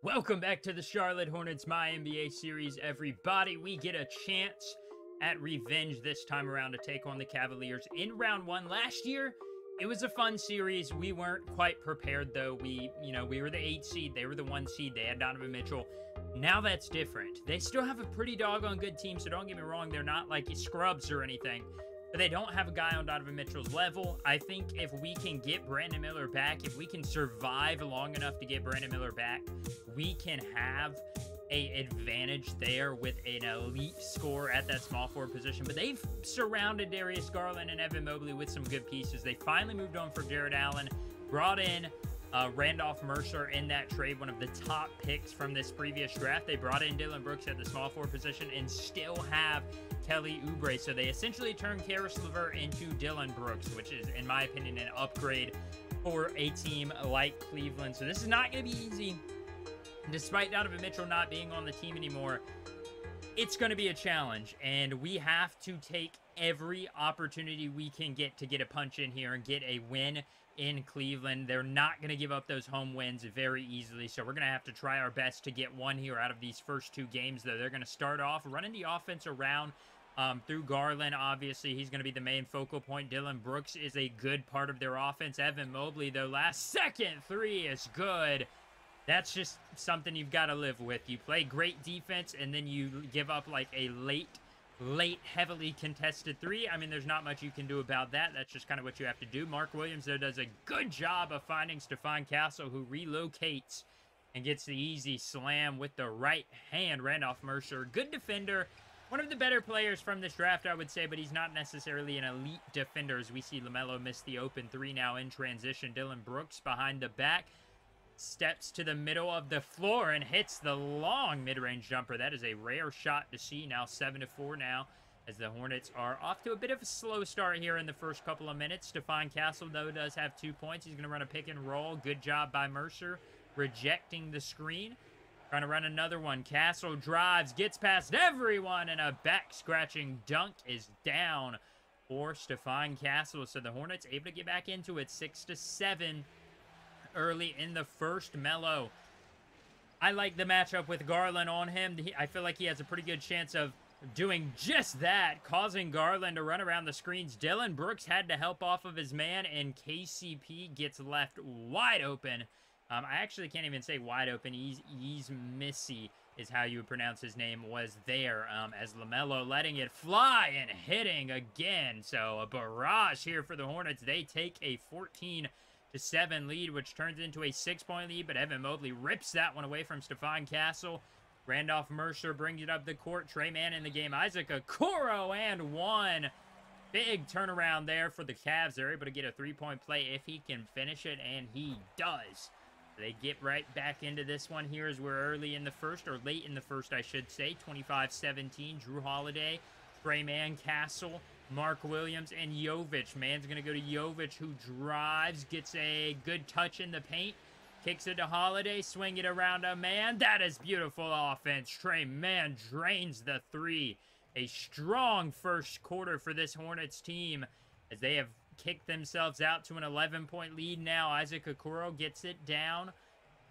Welcome back to the Charlotte Hornets MyNBA series, everybody. We get a chance at revenge this time around to take on the Cavaliers in round one. Last year, it was a fun series. We weren't quite prepared, though. We were the 8 seed. They were the 1 seed. They had Donovan Mitchell. Now that's different. They still have a pretty doggone good team, so don't get me wrong. They're not like scrubs or anything. But they don't have a guy on Donovan Mitchell's level. I think if we can get Brandon Miller back, if we can survive long enough to get Brandon Miller back, we can have an advantage there with an elite scorer at that small forward position. But they've surrounded Darius Garland and Evan Mobley with some good pieces. They finally moved on for Jared Allen, brought in Randolph Mercer in that trade, one of the top picks from this previous draft. They brought in Dillon Brooks at the small forward position and still have Kelly Oubre. So they essentially turned Karis LeVert into Dillon Brooks, which is, in my opinion, an upgrade for a team like Cleveland. So this is not going to be easy. Despite Donovan Mitchell not being on the team anymore, it's going to be a challenge, and we have to take every opportunity we can get to get a punch in here and get a win in Cleveland. They're not going to give up those home wins very easily, so we're going to have to try our best to get one here out of these first 2 games, though. They're going to start off running the offense around through Garland. Obviously, he's going to be the main focal point. Dillon Brooks is a good part of their offense. Evan Mobley, though, last second 3 is good. That's just something you've got to live with. You play great defense, and then you give up like a late, heavily contested 3. I mean, there's not much you can do about that. That's just kind of what you have to do. Mark Williams, though, does a good job of finding Stephon Castle, who relocates and gets the easy slam with the right hand. Randolph Mercer, good defender. One of the better players from this draft, I would say, but he's not necessarily an elite defender, as we see LaMelo miss the open 3 now in transition. Dillon Brooks behind the back. Steps to the middle of the floor and hits the long mid-range jumper. That is a rare shot to see. Now 7-4 now, as the Hornets are off to a bit of a slow start here in the first couple of minutes. Stephon Castle, though, does have 2 points. He's going to run a pick and roll. Good job by Mercer, rejecting the screen. Trying to run another one. Castle drives, gets past everyone, and a back-scratching dunk is down for Stephon Castle. So the Hornets able to get back into it, 6-7. Early in the first. Melo, I like the matchup with Garland on him. I feel like he has a pretty good chance of doing just that, causing Garland to run around the screens. Dillon Brooks had to help off of his man, and KCP gets left wide open. I actually can't even say wide open. He's Missy is how you would pronounce his name, was there, as LaMelo letting it fly and hitting again. So a barrage here for the Hornets. They take a 14-7 lead, which turns into a 6-point lead, but Evan Mobley rips that one away from Stephon Castle. Randolph Mercer brings it up the court. Trey Mann in the game. Isaac Okoro and 1. Big turnaround there for the Cavs. They're able to get a 3-point play if he can finish it, and he does. They get right back into this one here as we're early in the first, or late in the first, I should say. 25-17. Drew Holiday, Trey Mann, Castle, Mark Williams, and Jovic. Man's going to go to Jovic, who drives, gets a good touch in the paint, kicks it to Holiday, swing it around a man. That is beautiful offense. Trey Mann drains the 3. A strong first quarter for this Hornets team, as they have kicked themselves out to an 11-point lead now. Isaac Okoro gets it down.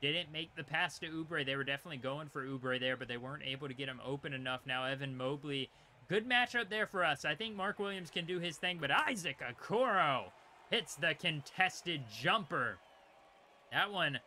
Didn't make the pass to Oubre. They were definitely going for Oubre there, but they weren't able to get him open enough. Now Evan Mobley, good matchup there for us. I think Mark Williams can do his thing, but Isaac Okoro hits the contested jumper. That one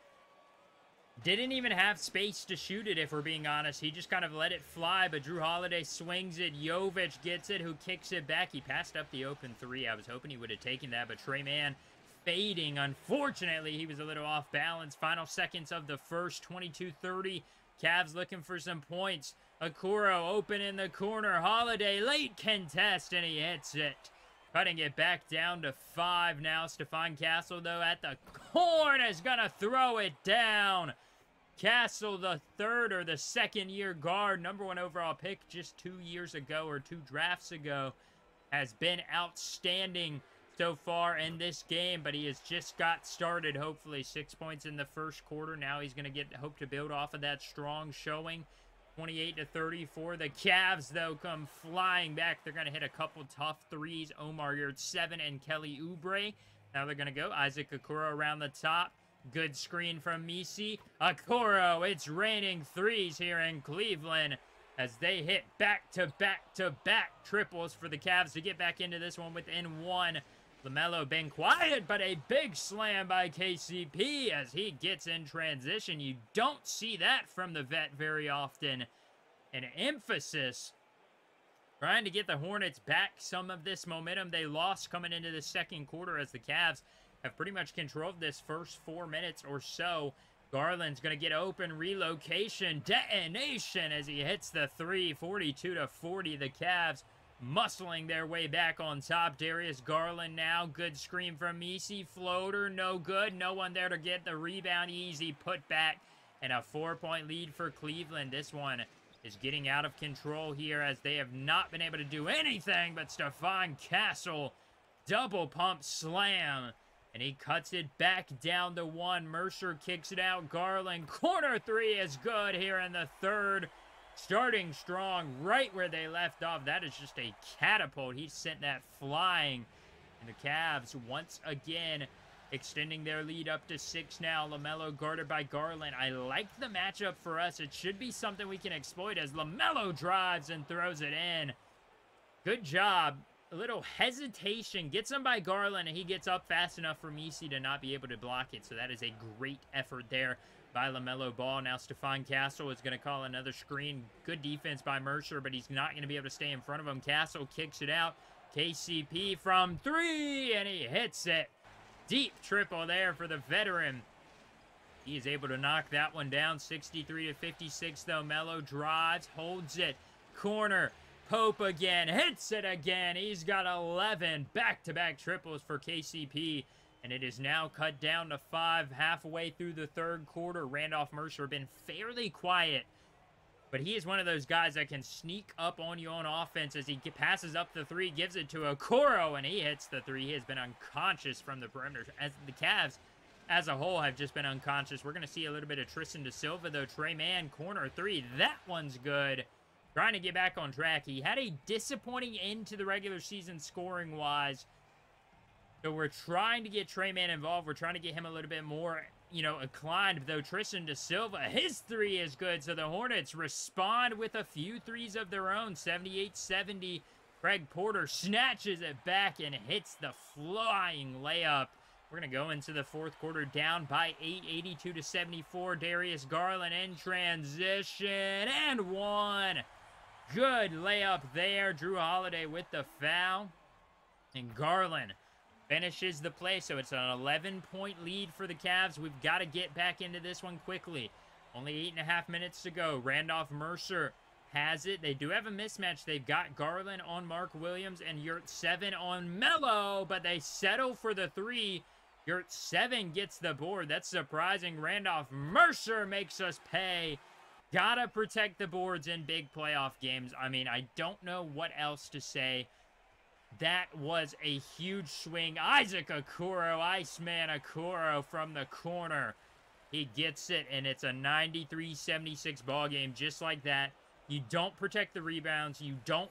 didn't even have space to shoot it, if we're being honest. He just kind of let it fly, but Drew Holiday swings it. Jovic gets it, who kicks it back. He passed up the open 3. I was hoping he would have taken that, but Trey Mann fading. Unfortunately, he was a little off balance. Final seconds of the first, 22-30. Cavs looking for some points. Okoro open in the corner. Holiday late contest, and he hits it. Cutting it back down to 5 now. Stephon Castle, though, at the corner is going to throw it down. Castle, the 3rd or the 2nd-year guard, #1 overall pick just 2 years ago, or 2 drafts ago, has been outstanding so far in this game, but he has just got started. Hopefully 6 points in the first quarter. Now he's going to hope to build off of that strong showing. 28-30 for the Cavs, though, come flying back. They're going to hit a couple tough 3s. Omar Yurtseven and Kelly Oubre. Now they're going to go. Isaac Okoro around the top. Good screen from Misi. Okoro, it's raining threes here in Cleveland as they hit back-to-back-to-back triples for the Cavs to get back into this one within one. LaMelo been quiet, but a big slam by KCP as he gets in transition. You don't see that from the vet very often. An emphasis trying to get the Hornets back some of this momentum they lost coming into the second quarter as the Cavs have pretty much controlled this first 4 minutes or so. Garland's going to get open, relocation, detonation as he hits the three, 42-40. The Cavs muscling their way back on top. Darius Garland now, good screen from Misi, floater, no good. No one there to get the rebound, easy put back, and a 4-point lead for Cleveland. This one is getting out of control here as they have not been able to do anything but Stephon Castle, double pump slam. And he cuts it back down to one. Mercer kicks it out. Garland, corner three is good here in the third. Starting strong right where they left off. That is just a catapult. He sent that flying. And the Cavs, once again, extending their lead up to 6 now. LaMelo guarded by Garland. I like the matchup for us. It should be something we can exploit as LaMelo drives and throws it in. Good job. A little hesitation, gets him by Garland, and he gets up fast enough for Misi to not be able to block it. So that is a great effort there by LaMelo Ball. Now Stephon Castle is going to call another screen. Good defense by Mercer, but he's not going to be able to stay in front of him. Castle kicks it out. KCP from three, and he hits it. Deep triple there for the veteran. He is able to knock that one down. 63-56, though. Melo drives, holds it. Corner. Pope again, hits it again. He's got 11 back-to-back triples for KCP, and it is now cut down to 5 halfway through the third quarter. Randolph Mercer been fairly quiet, but he is one of those guys that can sneak up on you on offense as he passes up the three, gives it to Okoro, and he hits the three. He has been unconscious from the perimeter. As the Cavs as a whole have just been unconscious. We're going to see a little bit of Tristan Da Silva, though. Trey Mann, corner three. That one's good. Trying to get back on track. He had a disappointing end to the regular season scoring-wise. So we're trying to get Trey Mann involved. We're trying to get him a little bit more, inclined. Though Tristan Da Silva, his three is good. So the Hornets respond with a few threes of their own. 78-70. Craig Porter snatches it back and hits the flying layup. We're going to go into the fourth quarter down by 8, 82-74. Darius Garland in transition, and one. Good layup there. Drew Holiday with the foul. And Garland finishes the play, so it's an 11-point lead for the Cavs. We've got to get back into this one quickly. Only 8.5 minutes to go. Randolph Mercer has it. They do have a mismatch. They've got Garland on Mark Williams and Yurt 7 on Melo, but they settle for the three. Yurt 7 gets the board. That's surprising. Randolph Mercer makes us pay. Gotta protect the boards in big playoff games. I mean, I don't know what else to say. That was a huge swing. Isaac Okoro, Iceman Okoro from the corner. He gets it, and it's a 93-76 ball game, just like that. You don't protect the rebounds. You don't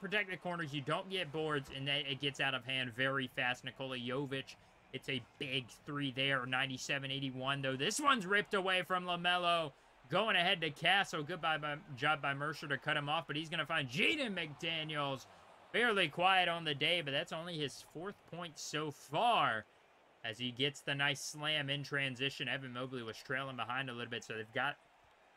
protect the corners. You don't get boards, and then it gets out of hand very fast. Nikola Jovic, it's a big three there. 97-81, though. This one's ripped away from LaMelo. Going ahead to Castle. Good job by Mercer to cut him off, but he's going to find Jaden McDaniels. Fairly quiet on the day, but that's only his 4th point so far as he gets the nice slam in transition. Evan Mobley was trailing behind a little bit, so they've got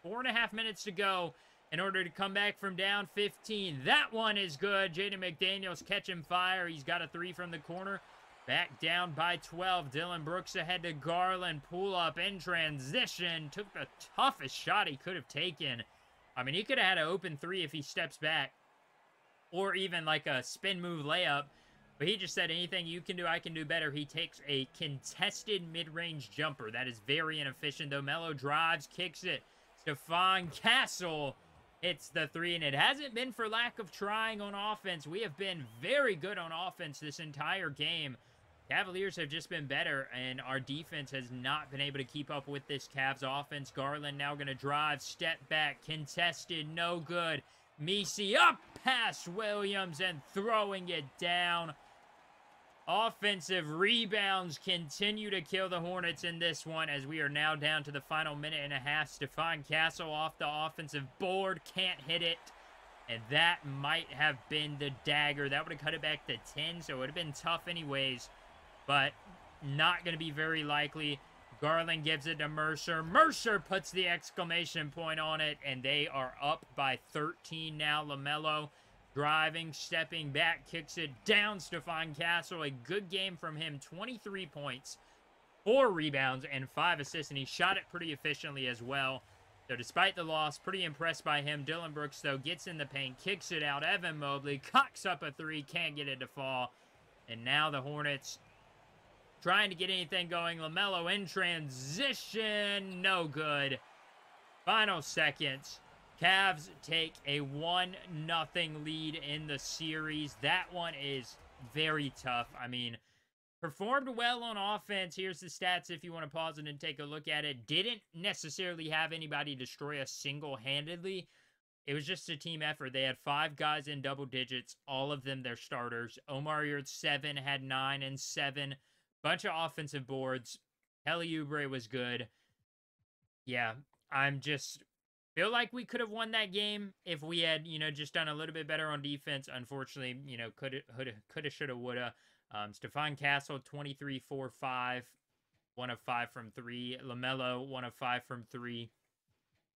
4.5 minutes to go in order to come back from down 15. That one is good. Jaden McDaniels catching fire. He's got a three from the corner. Back down by 12. Dylan Brooks ahead to Garland. Pull up in transition. Took the toughest shot he could have taken. I mean, he could have had an open three if he steps back. Or even like a spin move layup. But he just said, anything you can do, I can do better. He takes a contested mid-range jumper. That is very inefficient, though. Melo drives, kicks it. Stephon Castle hits the three, and it hasn't been for lack of trying on offense. We have been very good on offense this entire game. Cavaliers have just been better, and our defense has not been able to keep up with this Cavs offense. Garland now going to drive, step back, contested, no good. Misi up past Williams and throwing it down. Offensive rebounds continue to kill the Hornets in this one as we are now down to the final minute and a half. Stephon Castle off the offensive board, can't hit it. And that might have been the dagger. That would have cut it back to 10, so it would have been tough anyways. But not going to be very likely. Garland gives it to Mercer. Mercer puts the exclamation point on it, and they are up by 13 now. LaMelo driving, stepping back, kicks it down. Stephon Castle, a good game from him. 23 points, 4 rebounds, and 5 assists, and he shot it pretty efficiently as well. So despite the loss, pretty impressed by him. Dylan Brooks, though, gets in the paint, kicks it out. Evan Mobley cocks up a 3, can't get it to fall. And now the Hornets trying to get anything going. LaMelo in transition, no good. Final seconds. Cavs take a 1-0 lead in the series. That one is very tough. I mean, performed well on offense. Here's the stats if you want to pause it and take a look at it. Didn't necessarily have anybody destroy us single-handedly. It was just a team effort. They had 5 guys in double digits, all of them their starters. Omar Yurt 7, had 9 and 7. Bunch of offensive boards. Kelly Oubre was good. Yeah, I'm just feel like we could have won that game if we had, just done a little bit better on defense. Unfortunately, coulda, shoulda, woulda. Stephon Castle, 23, 4, 5. 1 of 5 from 3. LaMelo, 1 of 5 from 3.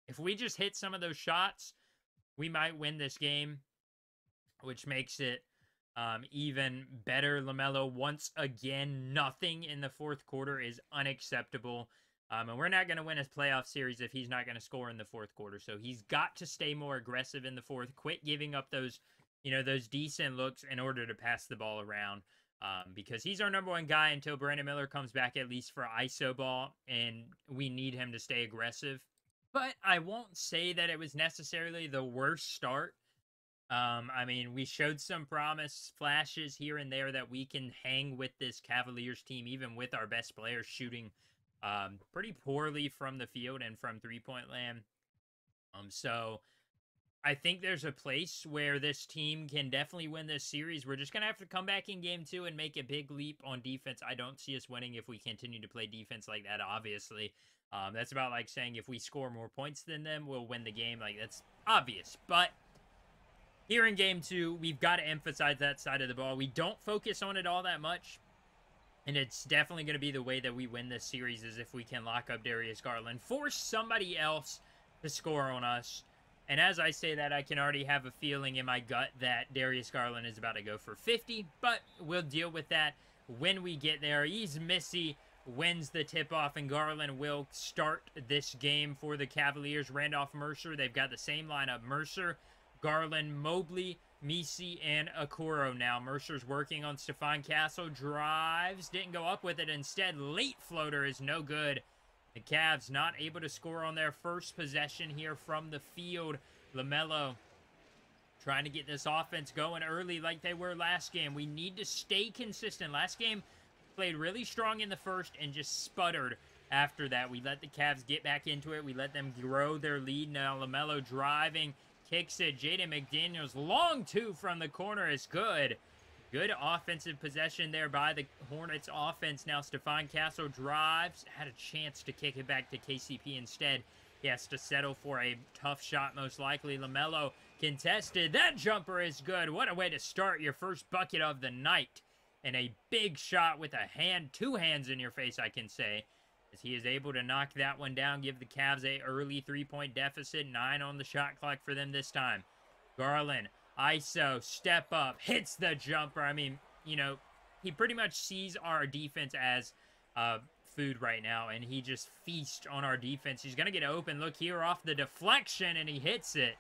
If we just hit some of those shots, we might win this game, which makes it even better. LaMelo, once again, nothing in the fourth quarter is unacceptable. And we're not going to win a playoff series if he's not going to score in the fourth quarter. So he's got to stay more aggressive in the fourth. Quit giving up those, those decent looks in order to pass the ball around. Because he's our number 1 guy until Brandon Miller comes back, at least for ISO ball. And we need him to stay aggressive. But I won't say that it was necessarily the worst start. I mean, we showed some promise, flashes here and there that we can hang with this Cavaliers team, even with our best players shooting pretty poorly from the field and from three-point land. So I think there's a place where this team can definitely win this series. We're just going to have to come back in game 2 and make a big leap on defense. I don't see us winning if we continue to play defense like that, obviously. That's about like saying if we score more points than them, we'll win the game. Like, that's obvious. But here in game 2, we've got to emphasize that side of the ball. We don't focus on it all that much. And it's definitely going to be the way that we win this series is if we can lock up Darius Garland. Force somebody else to score on us. And as I say that, I can already have a feeling in my gut that Darius Garland is about to go for 50. But we'll deal with that when we get there. He's Missy. Wins the tip-off, and Garland will start this game for the Cavaliers. Randolph Mercer, they've got the same lineup. Mercer, Garland, Mobley, Misi, and Okoro now. Mercer's working on Stephon Castle. Drives, didn't go up with it. Instead, late floater is no good. The Cavs not able to score on their first possession here from the field. LaMelo trying to get this offense going early like they were last game. We need to stay consistent. Last game, played really strong in the first and just sputtered after that. We let the Cavs get back into it. We let them grow their lead. Now LaMelo driving, kicks it. Jaden McDaniels, long 2 from the corner is good. Good offensive possession there by the Hornets offense. Now Stephon Castle drives. Had a chance to kick it back to KCP instead. He has to settle for a tough shot most likely. LaMelo contested. That jumper is good. What a way to start your first bucket of the night. And a big shot with a hand, 2 hands in your face, I can say. As he is able to knock that one down, give the Cavs a early 3-point deficit. 9 on the shot clock for them this time. Garland, ISO, step up, hits the jumper. I mean, he pretty much sees our defense as food right now. And he just feasts on our defense. He's going to get open. Look here off the deflection, and he hits it.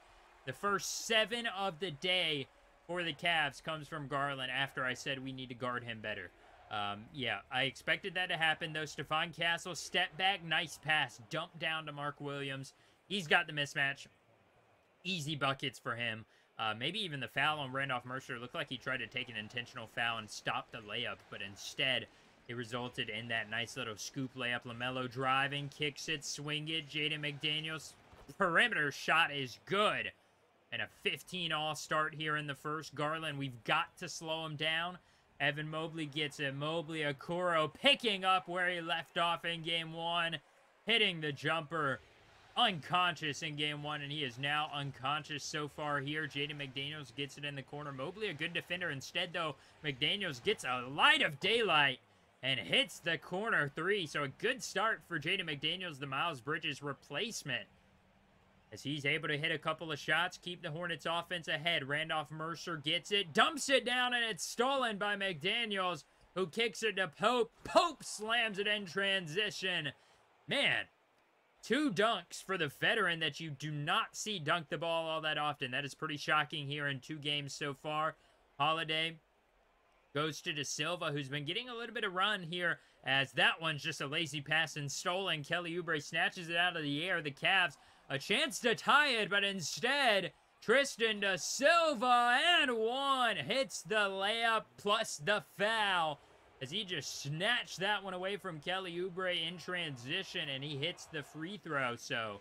The first 7 of the day for the Cavs comes from Garland after I said we need to guard him better. Yeah, I expected that to happen, though. Stephon Castle, step back, nice pass, dump down to Mark Williams. He's got the mismatch. Easy buckets for him. Maybe even the foul on Randolph Mercer. Looked like he tried to take an intentional foul and stop the layup, but instead it resulted in that nice little scoop layup. LaMelo driving, kicks it, swing it. Jaden McDaniels, perimeter shot is good. And a 15-all start here in the first. Garland, we've got to slow him down. Evan Mobley gets it. Mobley, Okoro picking up where he left off in game one. Hitting the jumper. Unconscious in game one, and he is now unconscious so far here. Jaden McDaniels gets it in the corner. Mobley, a good defender. Instead, though, McDaniels gets a light of daylight and hits the corner three. So a good start for Jaden McDaniels, the Miles Bridges replacement, as he's able to hit a couple of shots, keep the Hornets offense ahead. Randolph Mercer gets it, dumps it down, and it's stolen by McDaniels, who kicks it to Pope. Pope slams it in transition. Man, 2 dunks for the veteran that you do not see dunk the ball all that often. That is pretty shocking here in 2 games so far. Holiday goes to De Silva, who's been getting a little bit of run here, as that one's just a lazy pass and stolen. Kelly Oubre snatches it out of the air. The Cavs, a chance to tie it, but instead, Tristan De Silva, and one, hits the layup plus the foul, as he just snatched that one away from Kelly Oubre in transition, and he hits the free throw. So,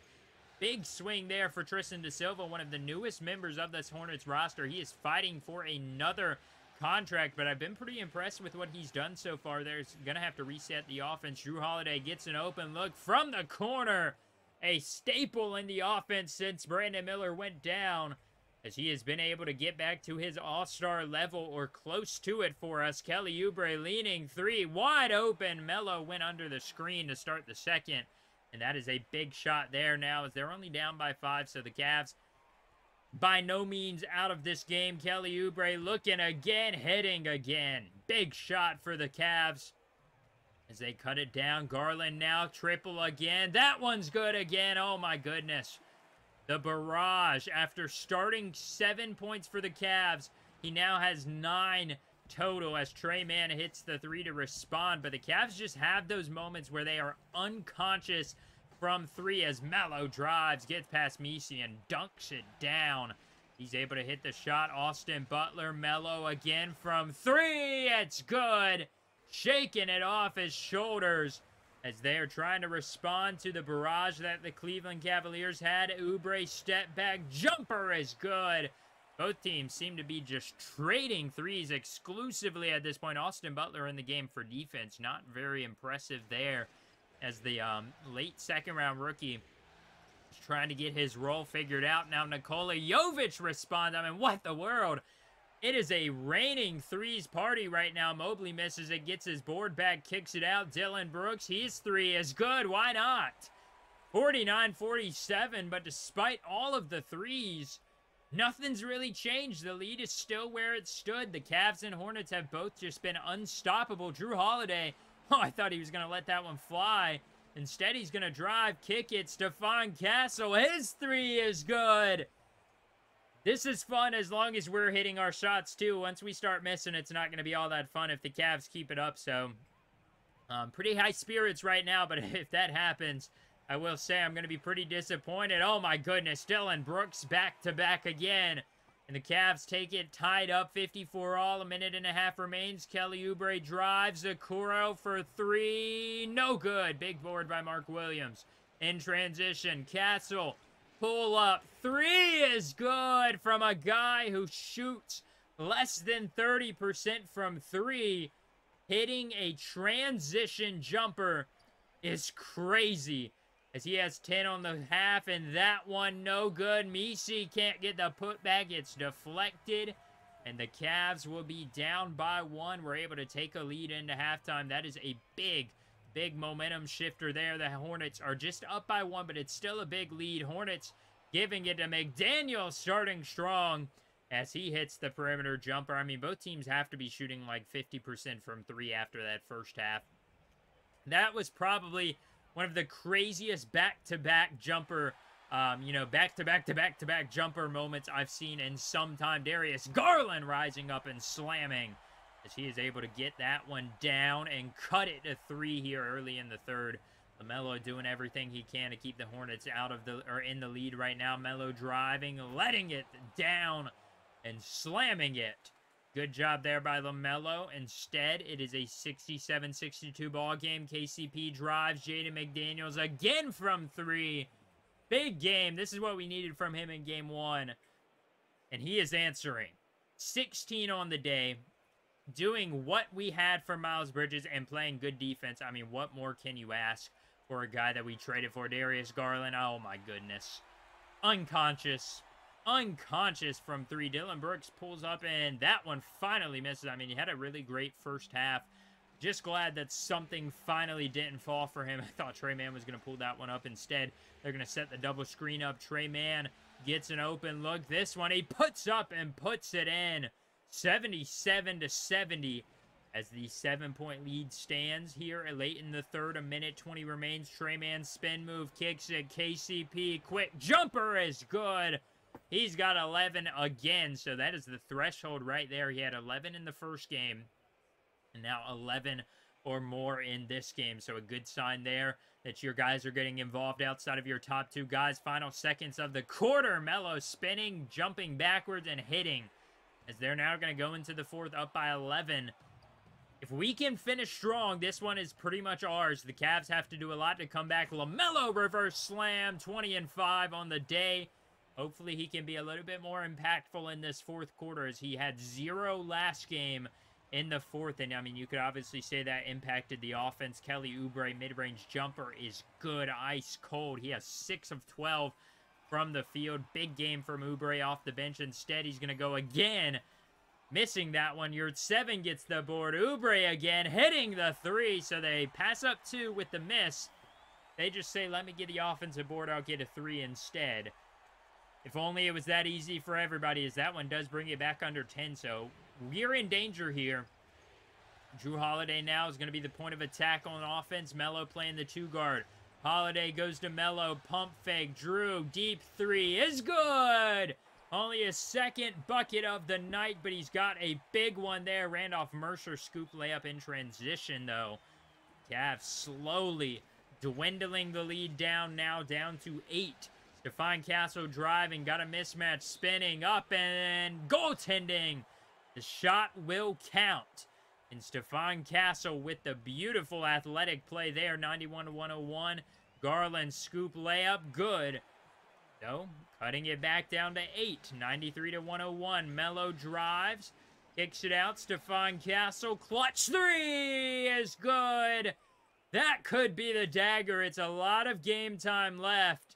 big swing there for Tristan De Silva, one of the newest members of this Hornets roster. He is fighting for another contract, but I've been pretty impressed with what he's done so far. There's going to have to reset the offense. Drew Holiday gets an open look from the corner. A staple in the offense since Brandon Miller went down, as he has been able to get back to his all-star level or close to it for us. Kelly Oubre leaning 3, wide open. Melo went under the screen to start the second, and that is a big shot there now, as they're only down by 5, so the Cavs by no means out of this game. Kelly Oubre looking again, hitting again. Big shot for the Cavs as they cut it down. Garland now triple again. That one's good again. Oh my goodness. The barrage, after starting 7 points for the Cavs, he now has 9 total as Trey Mann hits the 3 to respond. But the Cavs just have those moments where they are unconscious from 3 as Melo drives, gets past Messi, and dunks it down. He's able to hit the shot. Austin Butler, Melo again from 3. It's good. Shaking it off his shoulders as they are trying to respond to the barrage that the Cleveland Cavaliers had. Oubre step back jumper is good. Both teams seem to be just trading threes exclusively at this point. Austin Butler in the game for defense. Not very impressive there, as the late second-round rookie is trying to get his role figured out. Now Nikola Jovic responds. I mean, what the world? It is a raining threes party right now. Mobley misses it, gets his board back, kicks it out. Dylan Brooks, his 3 is good. Why not? 49-47, but despite all of the threes, nothing's really changed. The lead is still where it stood. The Cavs and Hornets have both just been unstoppable. Drew Holiday, oh, I thought he was going to let that one fly. Instead, he's going to drive, kick it. Stephon Castle, his 3 is good. This is fun as long as we're hitting our shots, too. Once we start missing, it's not going to be all that fun if the Cavs keep it up. So, pretty high spirits right now, but if that happens, I will say I'm going to be pretty disappointed. Oh, my goodness. Dylan Brooks back-to-back again. And the Cavs take it tied up, 54 all. 1.5 minutes remains. Kelly Oubre drives. Okoro for 3. No good. Big board by Mark Williams. In transition, Castle. Pull up. 3 is good from a guy who shoots less than 30% from 3. Hitting a transition jumper is crazy, as he has 10 on the half, and that one no good. Messi can't get the putback. It's deflected, and the Cavs will be down by 1. We're able to take a lead into halftime. That is a big momentum shifter there. The Hornets are just up by 1, but it's still a big lead. Hornets giving it to McDaniels, starting strong as he hits the perimeter jumper. I mean, both teams have to be shooting like 50% from 3 after that first half. That was probably one of the craziest back-to-back jumper, back-to-back jumper moments I've seen in some time. Darius Garland rising up and slamming, as he is able to get that one down and cut it to 3 here early in the third. LaMelo doing everything he can to keep the Hornets in the lead right now. Melo driving, letting it down, and slamming it. Good job there by LaMelo. Instead, it is a 67-62 ball game. KCP drives. Jaden McDaniels again from 3. Big game. This is what we needed from him in game 1. And he is answering. 16 on the day. doing what we had for Miles Bridges and playing good defense. I mean, what more can you ask for a guy that we traded for? Darius Garland, oh my goodness. Unconscious from 3. Dylan Brooks pulls up, and that one finally misses. I mean, he had a really great first half. Just glad that something finally didn't fall for him. I thought Trey Mann was going to pull that one up. Instead, they're going to set the double screen up. Trey Mann gets an open look. This one, he puts up and puts it in. 77-70 as the 7-point lead stands here late in the third. A minute 20 remains. Trey Mann spin move, kicks it. KCP, quick jumper is good. He's got 11 again, so that is the threshold right there. He had 11 in the first game, and now 11 or more in this game. So a good sign there that your guys are getting involved outside of your top 2 guys. Final seconds of the quarter. Melo spinning, jumping backwards, and hitting, as they're now going to go into the fourth up by 11. If we can finish strong, this one is pretty much ours. The Cavs have to do a lot to come back. LaMelo reverse slam, 20-5 on the day. Hopefully he can be a little bit more impactful in this fourth quarter, as he had 0 last game in the fourth. And, I mean, you could obviously say that impacted the offense. Kelly Oubre mid-range jumper is good, ice cold. He has 6 of 12 from the field. Big game from Oubre off the bench. Instead, he's going to go again, missing that one. Yurt 7 gets the board. Oubre again hitting the 3, so they pass up 2 with the miss. They just say, let me get the offensive board, I'll get a 3 instead. If only it was that easy for everybody, as that one does bring it back under 10, so we're in danger here. Drew Holiday now is going to be the point of attack on offense. Melo playing the 2 guard. Holiday goes to Melo, pump fake, Drew, deep 3 is good! Only his second bucket of the night, but he's got a big one there. Randolph Mercer scoop layup in transition, though. Cavs slowly dwindling the lead down now, down to 8. Stephon Castle driving, got a mismatch, spinning up and goaltending. The shot will count. And Stephon Castle with the beautiful athletic play there, 91-101. Garland scoop layup, good. So, cutting it back down to 8, 93-101. Melo drives, kicks it out. Stephon Castle, clutch 3 is good. That could be the dagger. It's a lot of game time left.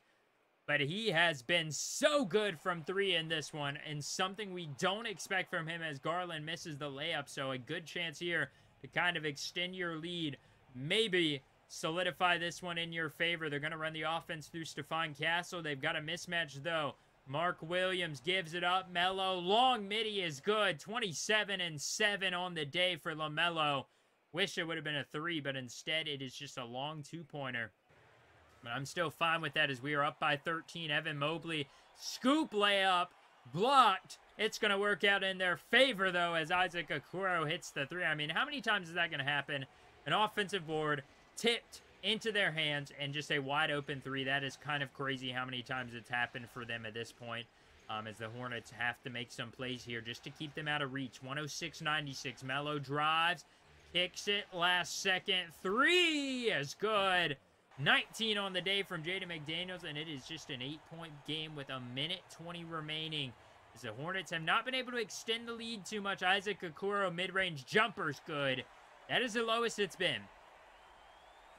But he has been so good from 3 in this one, and something we don't expect from him, as Garland misses the layup. So a good chance here to kind of extend your lead. Maybe solidify this one in your favor. They're going to run the offense through Stephon Castle. They've got a mismatch, though. Mark Williams gives it up. Melo, long midi is good. 27-7 on the day for LaMelo. Wish it would have been a 3, but instead it is just a long 2-pointer. But I'm still fine with that, as we are up by 13. Evan Mobley, scoop layup, blocked. It's going to work out in their favor, though, as Isaac Okoro hits the 3. I mean, how many times is that going to happen? An offensive board tipped into their hands and just a wide-open 3. That is kind of crazy how many times it's happened for them at this point, as the Hornets have to make some plays here just to keep them out of reach. 106-96. Melo drives, kicks it, last second. 3 is good. 19 on the day from Jaden McDaniels, and it is just an 8-point game with a minute 20 remaining, as the Hornets have not been able to extend the lead too much. Isaac Okoro mid-range jumper's good. That is the lowest it's been.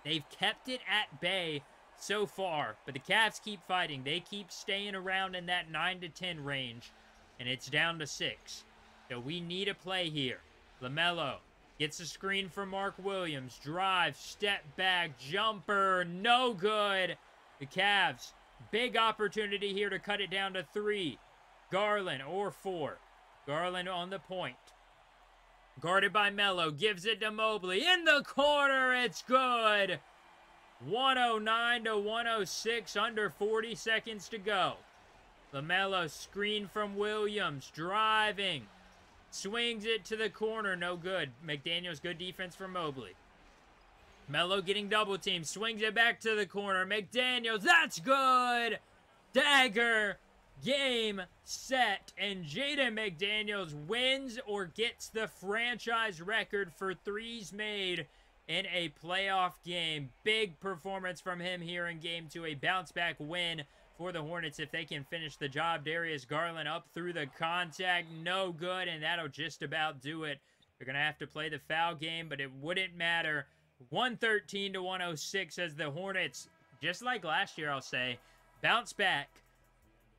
They've kept it at bay so far, but the Cavs keep fighting. They keep staying around in that 9 to 10 range, and it's down to 6. So we need a play here. LaMelo gets a screen from Mark Williams. Drive, step back, jumper, no good. The Cavs, big opportunity here to cut it down to 3. Garland, or 4. Garland on the point. Guarded by Melo, gives it to Mobley. In the corner, it's good. 109-106, under 40 seconds to go. LaMelo, screen from Williams, driving. Swings it to the corner, no good. McDaniels, good defense from Mobley. Melo getting double teamed, swings it back to the corner. McDaniels, that's good! Dagger, game, set, and Jaden McDaniels wins or gets the franchise record for threes made in a playoff game. Big performance from him here in Game 2, a bounce-back win for the Hornets if they can finish the job. Darius Garland up through the contact, no good, and that'll just about do it. They're going to have to play the foul game, but it wouldn't matter. 113 to 106 as the Hornets, just like last year, I'll say, bounce back.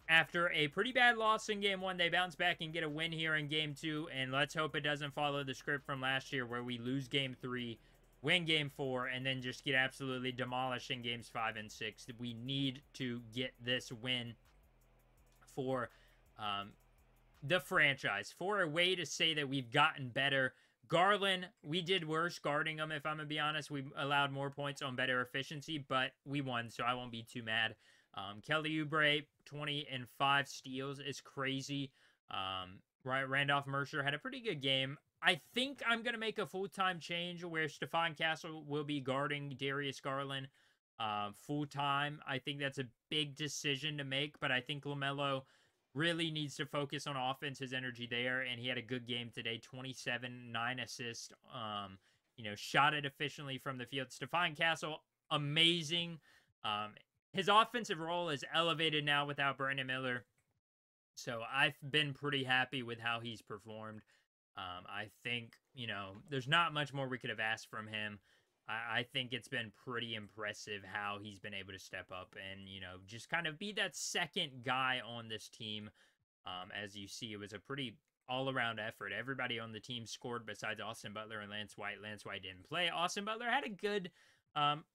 After a pretty bad loss in Game 1, they bounce back and get a win here in Game 2, and let's hope it doesn't follow the script from last year where we lose Game 3, win Game 4, and then just get absolutely demolished in Games 5 and 6. We need to get this win for the franchise, for a way to say that we've gotten better. Garland, we did worse guarding him, if I'm going to be honest. We allowed more points on better efficiency, but we won, so I won't be too mad. Kelly Oubre, 20 and 5 steals is crazy. Randolph Mercer had a pretty good game. I think I'm going to make a full-time change where Stephon Castle will be guarding Darius Garland full-time. I think that's a big decision to make, but I think LaMelo really needs to focus on offense, his energy there, and he had a good game today, 27, 9 assists, shot it efficiently from the field. Stephon Castle, amazing. His offensive role is elevated now without Brandon Miller, so I've been pretty happy with how he's performed. I think, there's not much more we could have asked from him. I think it's been pretty impressive how he's been able to step up and, just kind of be that second guy on this team. As you see, it was a pretty all-around effort. Everybody on the team scored besides Austin Butler and Lance White. Lance White didn't play. Austin Butler had a good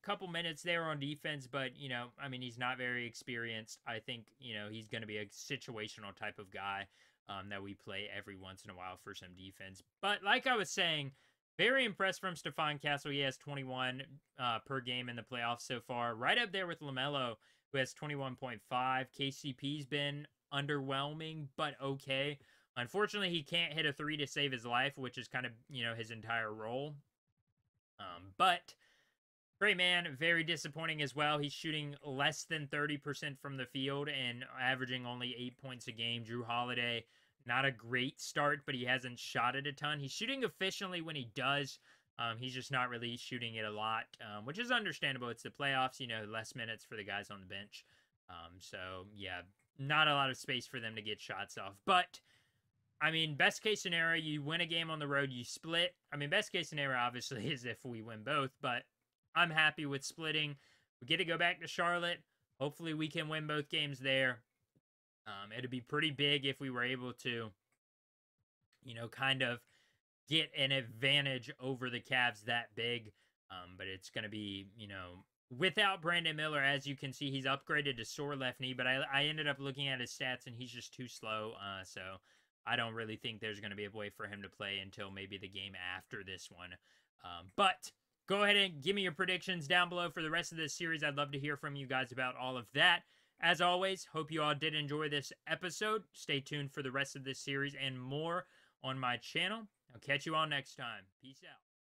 couple minutes there on defense, but, he's not very experienced. I think, he's going to be a situational type of guy that we play every once in a while for some defense. But like I was saying, very impressed from Stephon Castle. He has 21 per game in the playoffs so far. Right up there with LaMelo, who has 21.5. KCP's been underwhelming, but okay. Unfortunately, he can't hit a 3 to save his life, which is kind of, his entire role. But great man, very disappointing as well. He's shooting less than 30% from the field and averaging only 8 points a game. Drew Holiday, not a great start, but he hasn't shot it a ton. He's shooting efficiently when he does. He's just not really shooting it a lot, which is understandable. It's the playoffs, less minutes for the guys on the bench. So, yeah, not a lot of space for them to get shots off. But, best case scenario, you win a game on the road, you split. Best case scenario, obviously, is if we win both, but I'm happy with splitting. We get to go back to Charlotte. Hopefully, we can win both games there. It'd be pretty big if we were able to, kind of get an advantage over the Cavs that big. But it's going to be, without Brandon Miller, as you can see, he's upgraded to sore left knee. But I ended up looking at his stats, and he's just too slow. So I don't really think there's going to be a way for him to play until maybe the game after this one. But go ahead and give me your predictions down below for the rest of this series. I'd love to hear from you guys about all of that. As always, hope you all did enjoy this episode. Stay tuned for the rest of this series and more on my channel. I'll catch you all next time. Peace out.